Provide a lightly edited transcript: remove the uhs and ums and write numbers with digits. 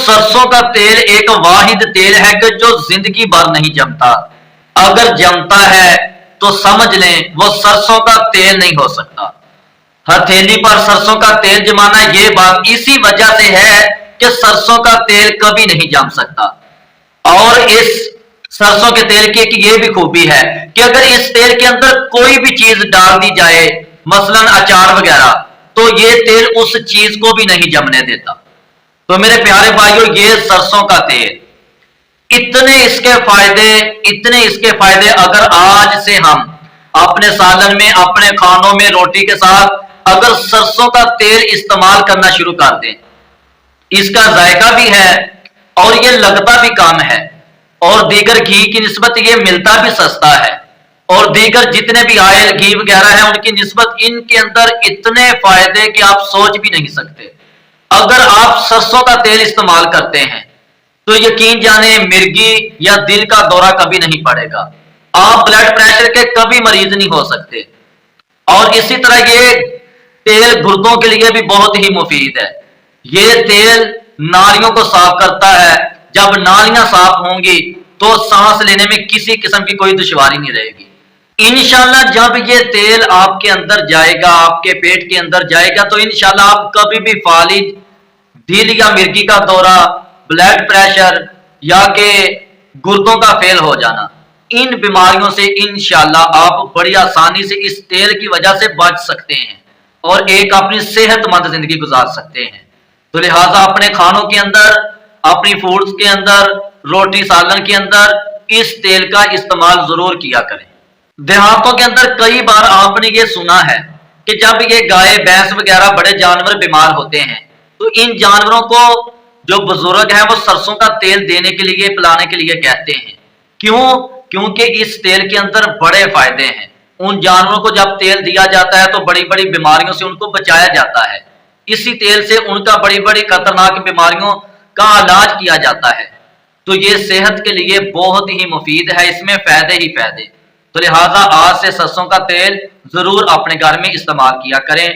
सरसों का तेल एक वाहिद तेल है कि जो जिंदगी भर नहीं जमता। अगर जमता है तो समझ लें वो सरसों का तेल नहीं हो सकता। हथेली पर सरसों का तेल जमाना ये बात इसी वजह से है कि सरसों का तेल कभी नहीं जम सकता। और इस सरसों के तेल की एक ये भी खूबी है कि अगर इस तेल के अंदर कोई भी चीज डाल दी जाए, मसलन अचार वगैरह, तो ये तेल उस चीज को भी नहीं जमने देता। तो मेरे प्यारे भाइयों, ये सरसों का तेल, इतने इसके फायदे अगर आज से हम अपने सालन में, अपने खानों में, रोटी के साथ अगर सरसों का तेल इस्तेमाल करना शुरू कर दें, इसका जायका भी है और ये लगता भी कम है और दीगर घी की निस्बत ये मिलता भी सस्ता है और दीगर जितने भी ऑयल घी वगैरह है उनकी निस्बत इनके अंदर इतने फायदे कि आप सोच भी नहीं सकते। अगर आप सरसों का तेल इस्तेमाल करते हैं तो यकीन जाने मिर्गी या दिल का दौरा कभी नहीं पड़ेगा, आप ब्लड प्रेशर के कभी मरीज नहीं हो सकते। और इसी तरह ये तेल गुर्दों के लिए भी बहुत ही मुफीद है। ये तेल नालियों को साफ करता है। जब नालियां साफ होंगी तो सांस लेने में किसी किस्म की कोई दुश्वारी नहीं रहेगी। इंशाल्लाह जब ये तेल आपके अंदर जाएगा, आपके पेट के अंदर जाएगा, तो इंशाल्लाह आप कभी भी फालिज, दिल या मिर्गी का दौरा, ब्लड प्रेशर या के गुर्दों का फेल हो जाना, इन बीमारियों से इंशाल्लाह आप बड़ी आसानी से इस तेल की वजह से बच सकते हैं और एक अपनी सेहतमंद जिंदगी गुजार सकते हैं। तो लिहाजा अपने खानों के अंदर, अपनी फूड्स के अंदर, रोटी सालन के अंदर इस तेल का इस्तेमाल जरूर किया करें। देहातों के अंदर कई बार आपने ये सुना है कि जब ये गाय, भैंस वगैरह बड़े जानवर बीमार होते हैं तो इन जानवरों को जो बुजुर्ग हैं वो सरसों का तेल देने के लिए, पिलाने के लिए कहते हैं। क्यों? क्योंकि इस तेल के अंदर बड़े फायदे हैं। उन जानवरों को जब तेल दिया जाता है तो बड़ी बड़ी बीमारियों से उनको बचाया जाता है। इसी तेल से उनका बड़ी बड़ी खतरनाक बीमारियों का इलाज किया जाता है। तो ये सेहत के लिए बहुत ही मुफीद है, इसमें फायदे ही फायदे। तो लिहाजा आज से सरसों का तेल जरूर अपने घर में इस्तेमाल किया करें।